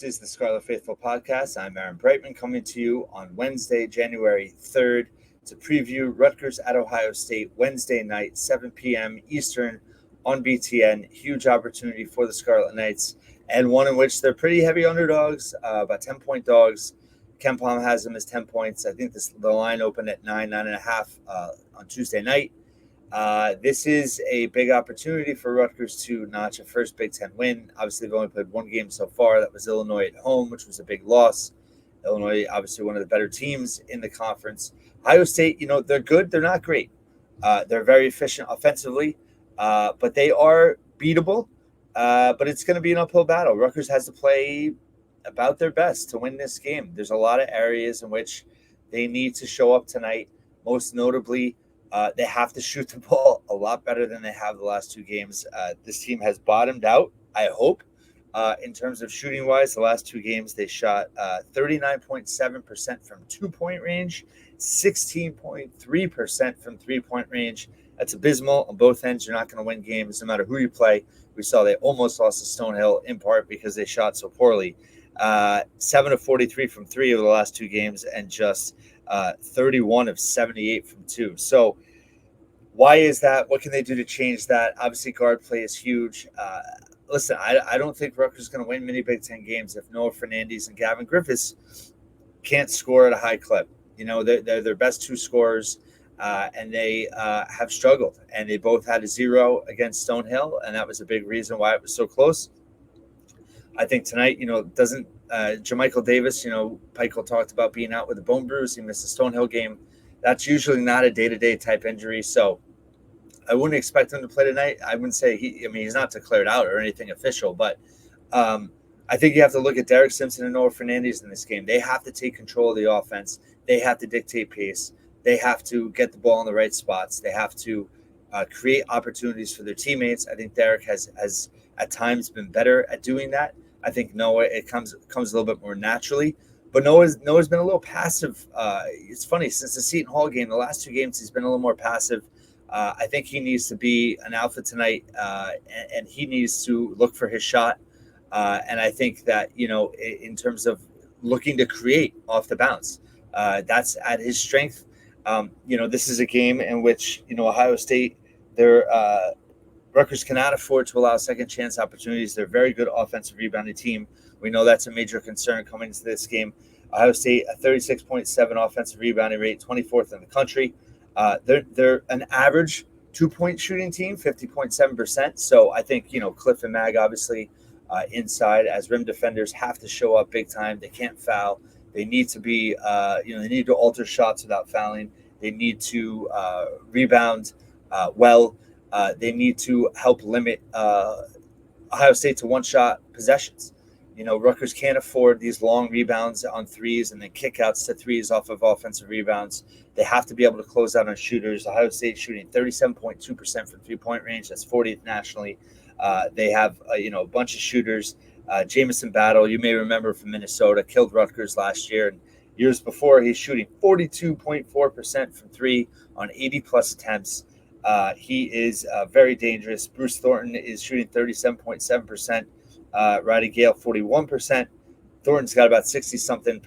is the Scarlet Faithful Podcast. I'm Aaron Brightman coming to you on Wednesday, January 3rd to preview Rutgers at Ohio State Wednesday night, 7 p.m. Eastern on BTN. Huge opportunity for the Scarlet Knights, and one in which they're pretty heavy underdogs, about 10-point dogs. Ken Palm has them as 10 points. I think the line opened at 9.5 on Tuesday night. This is a big opportunity for Rutgers to notch a first Big Ten win. Obviously, they've only played one game so far. That was Illinois at home, which was a big loss. Illinois, obviously, one of the better teams in the conference. Ohio State, they're good. They're not great. They're very efficient offensively, but they are beatable. But it's going to be an uphill battle. Rutgers has to play about their best to win this game. There's a lot of areas in which they need to show up tonight, most notably they have to shoot the ball a lot better than they have the last two games. This team has bottomed out, I hope, in terms of shooting-wise. The last two games, they shot 39.7% from two-point range, 16.3% from three-point range. That's abysmal on both ends. You're not going to win games no matter who you play. We saw they almost lost to Stonehill in part because they shot so poorly. 7 of 43 from three over the last two games and just 31 of 78 from two. So why is that? What can they do to change that? Obviously, guard play is huge. Listen, I don't think Rutgers is going to win many Big Ten games if Noah Fernandes and Gavin Griffiths can't score at a high clip. They're their best two scorers, and they have struggled. And they both had a 0 against Stonehill, and that was a big reason why it was so close. I think tonight, doesn't Jermichael Davis, Pikel talked about being out with a bone bruise. He missed the Stonehill game. That's usually not a day-to-day type injury. So I wouldn't expect him to play tonight. I wouldn't say he's not declared out or anything official, but I think you have to look at Derek Simpson and Noah Fernandes in this game. They have to take control of the offense. They have to dictate pace. They have to get the ball in the right spots. They have to create opportunities for their teammates. I think Derek has at times been better at doing that. I think Noah, it comes a little bit more naturally. But Noah's been a little passive. It's funny, since the Seton Hall game, the last two games, he's been a little more passive. I think he needs to be an alpha tonight, and he needs to look for his shot. And I think that, in terms of looking to create off the bounce, that's at his strength. This is a game in which, Ohio State, Rutgers cannot afford to allow second chance opportunities. They're a very good offensive rebounding team. We know that's a major concern coming into this game. Ohio State, a 36.7 offensive rebounding rate, 24th in the country. They're an average 2-point shooting team, 50.7%. So I think, Cliff and Mag, obviously, inside as rim defenders, have to show up big time. They can't foul. They need to be, they need to alter shots without fouling. They need to rebound well. They need to help limit Ohio State to one-shot possessions. Rutgers can't afford these long rebounds on threes and then kickouts to threes off of offensive rebounds. They have to be able to close out on shooters. Ohio State shooting 37.2% from three-point range. That's 40th nationally. They have a bunch of shooters. Jamison Battle, you may remember from Minnesota, killed Rutgers last year. And years before, he's shooting 42.4% from three on 80-plus attempts. He is very dangerous. Bruce Thornton is shooting 37.7%. Roddy Gale, 41%. Thornton's got about 60-something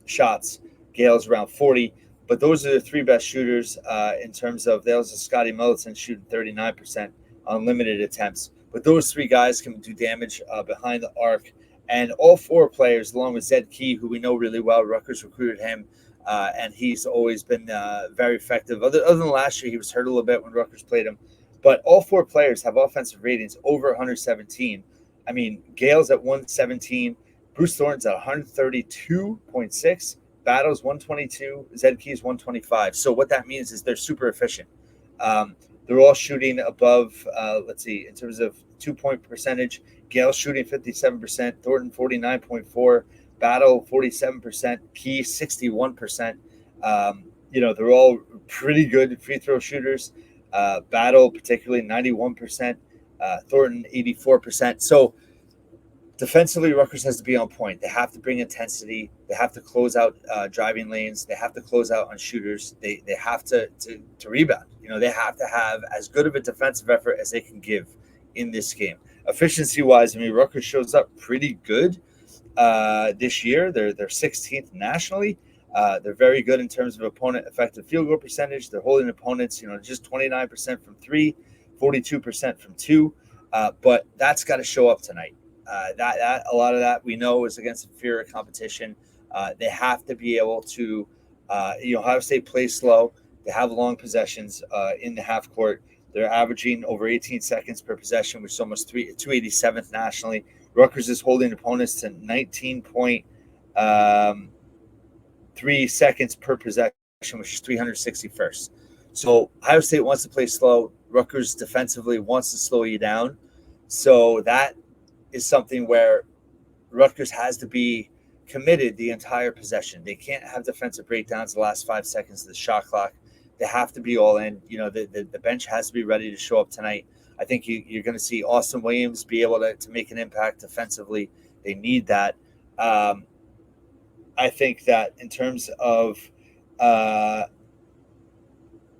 shots. Gale's around 40. But those are the three best shooters in terms of – there's Scotty Mulliton shooting 39% on limited attempts. But those three guys can do damage behind the arc. And all four players, along with Zed Key, who we know really well, Rutgers recruited him, and he's always been very effective. Other than last year, he was hurt a little bit when Rutgers played him. But all four players have offensive ratings over 117. I mean, Gale's at 117. Bruce Thornton's at 132.6. Battle's 122. Zed Key's 125. So what that means is they're super efficient. They're all shooting above, in terms of 2-point percentage. Gale shooting 57%. Thornton 49.4%. Battle 47%. Key 61%. They're all pretty good free throw shooters. Battle particularly 91%. Thornton 84%. So defensively, Rutgers has to be on point. They have to bring intensity. They have to close out driving lanes. They have to close out on shooters. They have to rebound. They have to have as good of a defensive effort as they can give in this game. Efficiency-wise, Rutgers shows up pretty good. this year. They're 16th nationally. They're very good in terms of opponent effective field goal percentage. They're holding opponents, just 29% from three, 42% from two. But that's got to show up tonight. That a lot of that we know is against inferior competition. They have to be able to, Ohio State plays slow. They have long possessions in the half court. They're averaging over 18 seconds per possession, which is almost 287th nationally. Rutgers is holding opponents to 19.3 seconds per possession, which is 361st. So Ohio State wants to play slow. Rutgers defensively wants to slow you down. So that is something where Rutgers has to be committed the entire possession. They can't have defensive breakdowns the last 5 seconds of the shot clock. They have to be all in. The bench has to be ready to show up tonight. I think you're going to see Austin Williams be able to make an impact defensively. They need that. I think that in terms of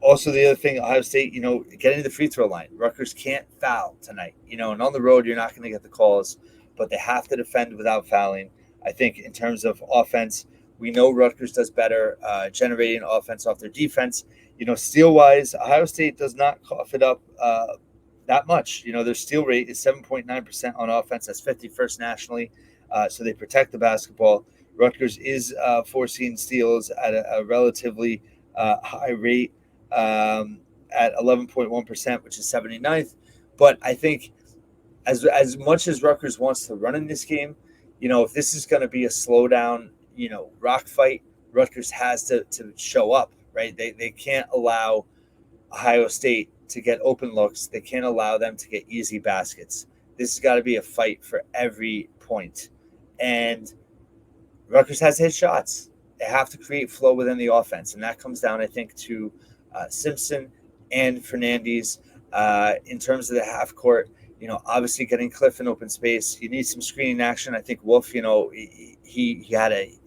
also the other thing, Ohio State, getting to the free throw line. Rutgers can't foul tonight. And on the road, you're not going to get the calls, but they have to defend without fouling. I think in terms of offense, we know Rutgers does better generating offense off their defense. Steal-wise, Ohio State does not cough it up that much. Their steal rate is 7.9% on offense. That's 51st nationally. So they protect the basketball. Rutgers is forcing steals at a relatively high rate at 11.1%, which is 79th. But I think as much as Rutgers wants to run in this game, if this is going to be a slowdown, rock fight, Rutgers has to show up, right? They can't allow Ohio State to get open looks. They can't allow them to get easy baskets. This has got to be a fight for every point. And Rutgers has to hit shots. They have to create flow within the offense. And that comes down, I think, to Simpson and Fernandez in terms of the half court. Obviously getting Cliff in open space. You need some screening action. I think Wolf, he had a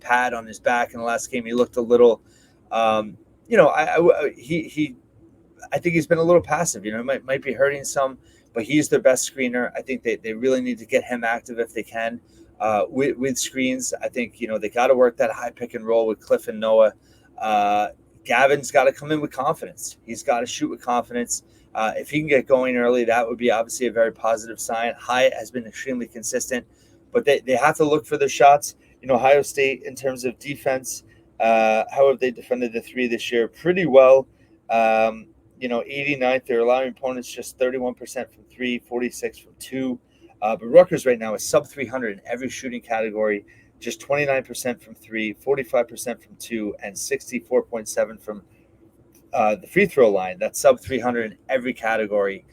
pad on his back in the last game. He looked a little, I think he's been a little passive. Might be hurting some, but he's their best screener. I think they really need to get him active if they can with screens. I think they got to work that high pick and roll with Cliff and Noah. Gavin's got to come in with confidence. He's got to shoot with confidence. If he can get going early, that would be obviously a very positive sign. Hyatt has been extremely consistent, but they have to look for their shots. Ohio State, in terms of defense, how have they defended the three this year? Pretty well. 89th. They're allowing opponents just 31% from three, 46 from two. But Rutgers right now is sub 300 in every shooting category, just 29% from three, 45% from two, and 64.7 from the free throw line. That's sub 300 in every category.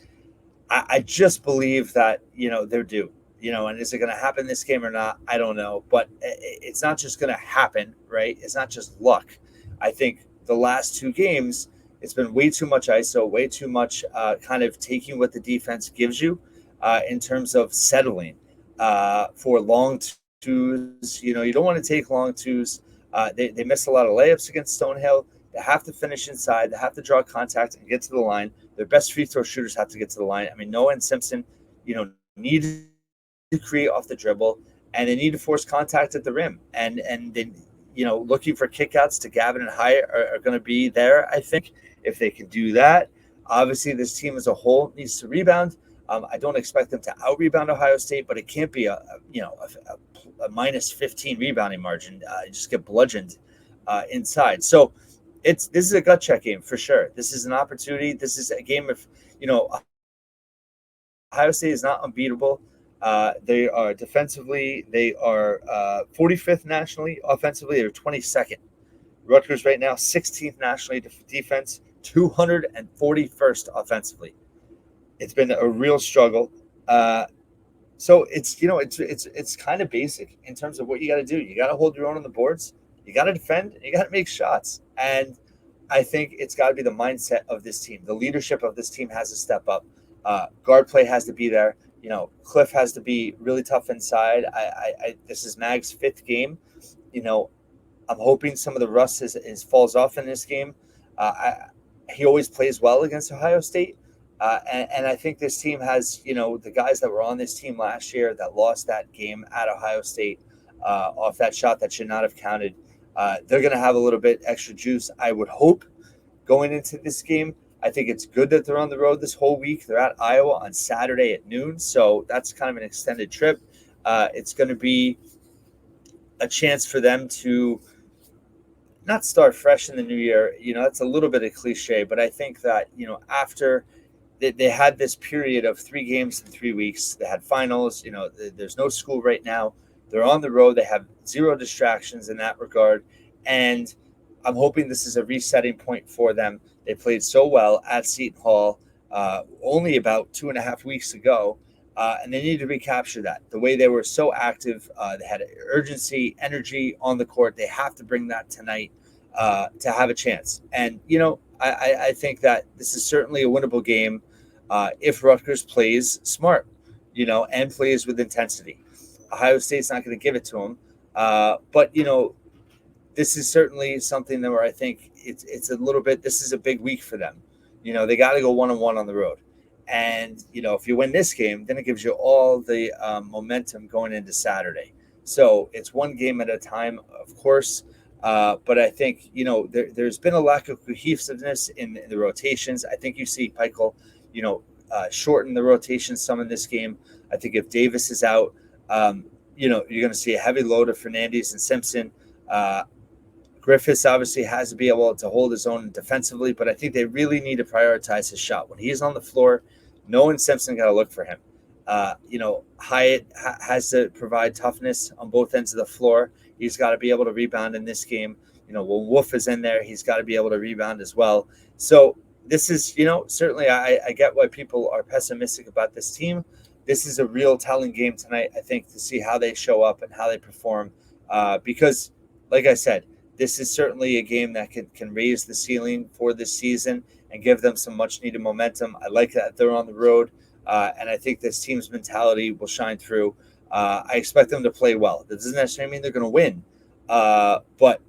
I just believe that, they're due, and is it going to happen this game or not? I don't know, but it's not just going to happen, right? It's not just luck. I think the last two games, it's been way too much ISO, way too much kind of taking what the defense gives you in terms of settling for long twos. You don't want to take long twos. They missed a lot of layups against Stonehill. They have to finish inside. They have to draw contact and get to the line. Their best free throw shooters have to get to the line. I mean, Noah and Simpson, need to create off the dribble, and they need to force contact at the rim. And then, looking for kickouts to Gavin and Hyatt are going to be there, I think, if they can do that. Obviously, this team as a whole needs to rebound. I don't expect them to out-rebound Ohio State, but it can't be a minus 15 rebounding margin. You just get bludgeoned inside. So this is a gut check game for sure. This is an opportunity. This is a game if, Ohio State is not unbeatable. They are defensively, they are 45th nationally. Offensively, they're 22nd. Rutgers right now, 16th nationally defense, 241st offensively. It's been a real struggle. So it's kind of basic in terms of what you got to do. You got to hold your own on the boards. You got to defend. And you got to make shots. And I think it's got to be the mindset of this team. The leadership of this team has to step up. Guard play has to be there. Cliff has to be really tough inside. This is Mag's 5th game. I'm hoping some of the rust falls off in this game. He always plays well against Ohio State, And I think this team has, the guys that were on this team last year that lost that game at Ohio State off that shot that should not have counted. They're going to have a little bit extra juice, I would hope, going into this game. I think it's good that they're on the road this whole week. They're at Iowa on Saturday at noon, so that's kind of an extended trip. It's going to be a chance for them to not start fresh in the new year. That's a little bit of cliche, but I think that, after they had this period of 3 games in 3 weeks, they had finals, there's no school right now. They're on the road. They have 0 distractions in that regard. And I'm hoping this is a resetting point for them. They played so well at Seton Hall only about 2.5 weeks ago. And they need to recapture that. The way they were so active, they had urgency, energy on the court. They have to bring that tonight to have a chance. And, I think that this is certainly a winnable game if Rutgers plays smart, and plays with intensity. Ohio State's not going to give it to them. But, this is certainly something that where I think it's a little bit, this is a big week for them. They got to go 1-1 on the road. And, if you win this game, then it gives you all the momentum going into Saturday. So it's one game at a time, of course. But I think, there's been a lack of cohesiveness in the rotations. I think you see Peichel, shorten the rotation some in this game. I think if Davis is out, you're going to see a heavy load of Fernandez and Simpson. Griffiths obviously has to be able to hold his own defensively, but I think they really need to prioritize his shot. When he's on the floor, no one Simpson got to look for him. Hyatt has to provide toughness on both ends of the floor. He's got to be able to rebound in this game. When Wolf is in there, he's got to be able to rebound as well. So this is, certainly I get why people are pessimistic about this team. This is a real telling game tonight, I think, to see how they show up and how they perform. Because, like I said, this is certainly a game that can raise the ceiling for this season and give them some much-needed momentum. I like that they're on the road, and I think this team's mentality will shine through. I expect them to play well. That doesn't necessarily mean they're going to win, but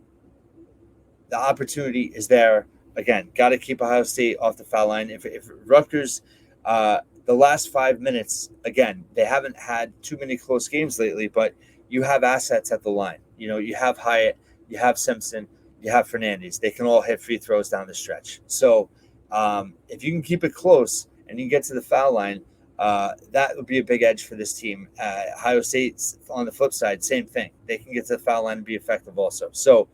the opportunity is there. Again, got to keep Ohio State off the foul line. If Rutgers, the last 5 minutes, again, they haven't had too many close games lately, but you have assets at the line. You have Hyatt, you have Simpson, you have Fernandez. They can all hit free throws down the stretch. So if you can keep it close and you get to the foul line, that would be a big edge for this team. Ohio State, on the flip side, same thing. They can get to the foul line and be effective also. So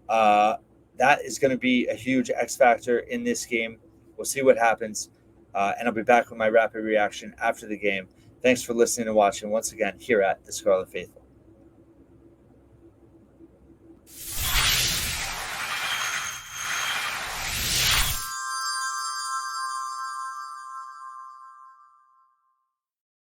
that is going to be a huge X factor in this game. We'll see what happens. And I'll be back with my rapid reaction after the game. Thanks for listening and watching once again here at the Scarlet Faithful.